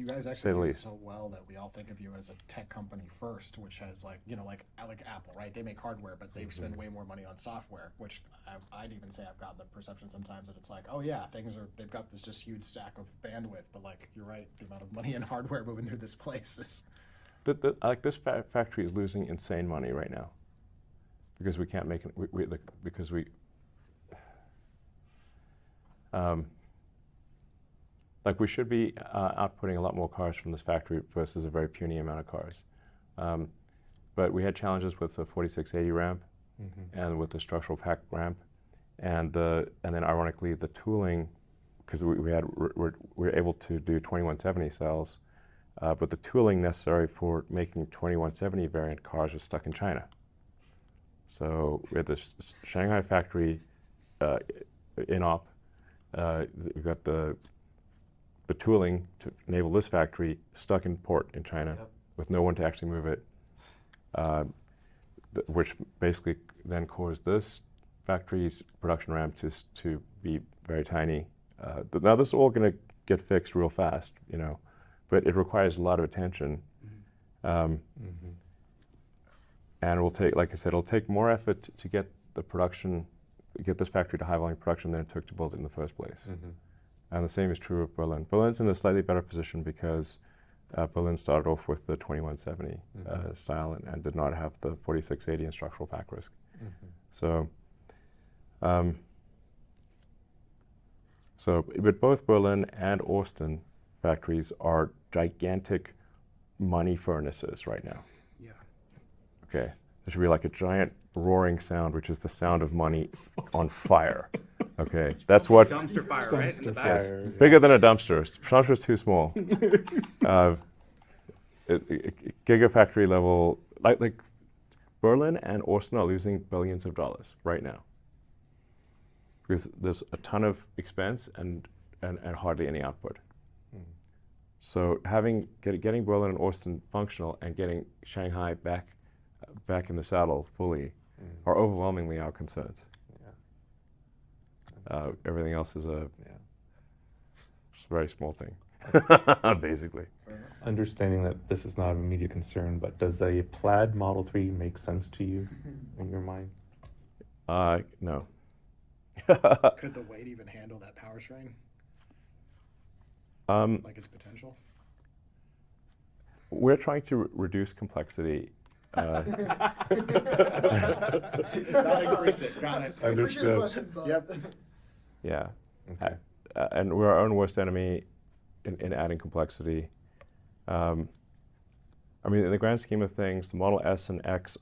You guys say the execute least. so well that we all think of you as a tech company first, which has like Apple, right? They make hardware, but they spend way more money on software. Which I'd even say I've got the perception sometimes that it's like, oh yeah, they've got this just huge stack of bandwidth, but like you're right, the amount of money and hardware moving through this place is. Like this factory is losing insane money right now because we can't make it. Because we like we should be outputting a lot more cars from this factory versus a very puny amount of cars. But we had challenges with the 4680 ramp and with the structural pack ramp, and then ironically the tooling, because we were able to do 2170 cells, but the tooling necessary for making 2170 variant cars was stuck in China. So we had this Shanghai factory in op. We got the tooling to enable this factory stuck in port in China with no one to actually move it, which basically then caused this factory's production ramp to be very tiny. Now this is all going to get fixed real fast, you know, but it requires a lot of attention. And it will take, like I said, it'll take more effort to get the production, get this factory to high volume production than it took to build it in the first place. And the same is true of Berlin. Berlin's in a slightly better position because Berlin started off with the 2170 style and did not have the 4680 and structural pack risk. So, but both Berlin and Austin factories are gigantic money furnaces right now. Yeah. Okay. There should be like a giant roaring sound, which is the sound of money on fire. Okay, that's what. Dumpster fire, right? In the back. Yes, bigger than a dumpster. Dumpster's too small. Gigafactory level, like Berlin and Austin are losing billions of dollars right now because there's a ton of expense and hardly any output. So getting Berlin and Austin functional and getting Shanghai back in the saddle fully are overwhelmingly our concerns. Everything else is a very small thing, basically. Understanding that this is not an immediate concern, but does a plaid Model 3 make sense to you in your mind? No. Could the weight even handle that power strain? Like its potential? We're trying to reduce complexity. Not increase it. Got it. Understood. Yep. Yeah. Okay. And we're our own worst enemy in adding complexity. I mean, in the grand scheme of things, the Model S and X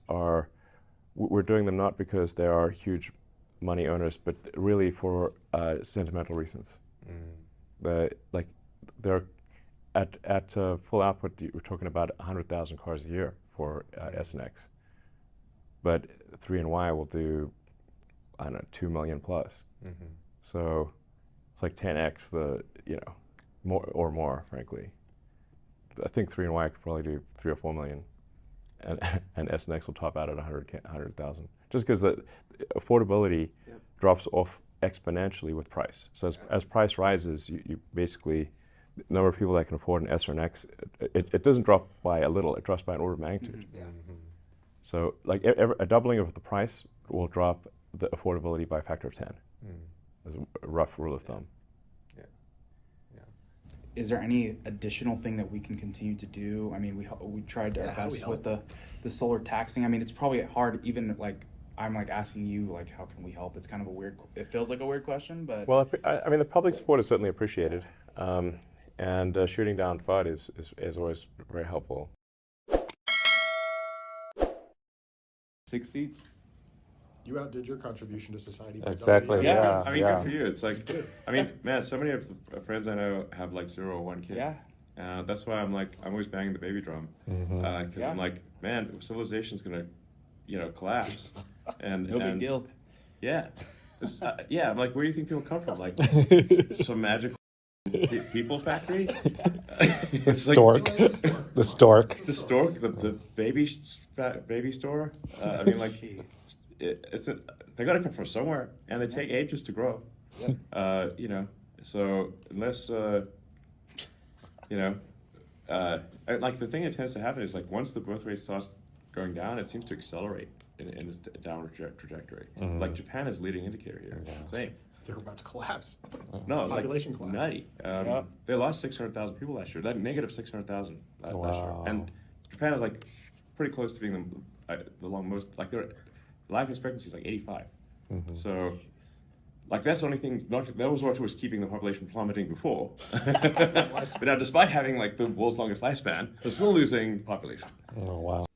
we're doing them not because they are huge money owners, but really for sentimental reasons. They're at full output, we're talking about 100,000 cars a year for S and X. But 3 and Y will do, I don't know, 2 million plus. So it's like 10x more, frankly. I think 3 and Y could probably do 3 or 4 million, and S and X will top out at 100,000. Just because the affordability drops off exponentially with price. So as price rises, you basically, the number of people that can afford an S or an X, it doesn't drop by a little, it drops by an order of magnitude. So like a doubling of the price will drop the affordability by a factor of 10. As a rough rule of thumb. Is there any additional thing that we can continue to do? I mean, we tried our best with the solar taxing. I mean, it's probably hard, even like I'm like asking you, like, how can we help? It's kind of it feels like a weird question, but. Well, I mean, the public support is certainly appreciated. And shooting down FUD is always very helpful. 6 seats. You outdid your contribution to society. Exactly. Yeah. I mean, good for you. It's like, I mean, man, so many of the friends I know have like 0 or 1 kid. Yeah. That's why I'm always banging the baby drum. Because I'm like, man, civilization's gonna, collapse. And no big deal. Yeah. I'm like, where do you think people come from? Like, some magical people factory? The stork. The stork. The stork, the baby store. I mean, like, they got to come from somewhere, and they take ages to grow. So unless like the thing that tends to happen is like once the birth rate starts going down, it seems to accelerate in a downward trajectory. Like Japan is a leading indicator here. It's insane. They're about to collapse. No, it's Population like collapse. nutty. They lost 600,000 people last year. That negative 600,000 last year. Wow. And Japan is like pretty close to being the most, like their life expectancy is like 85. So, like that's the only thing, that was what was keeping the population plummeting before. But now despite having like the world's longest lifespan, they're still losing population. Oh, wow.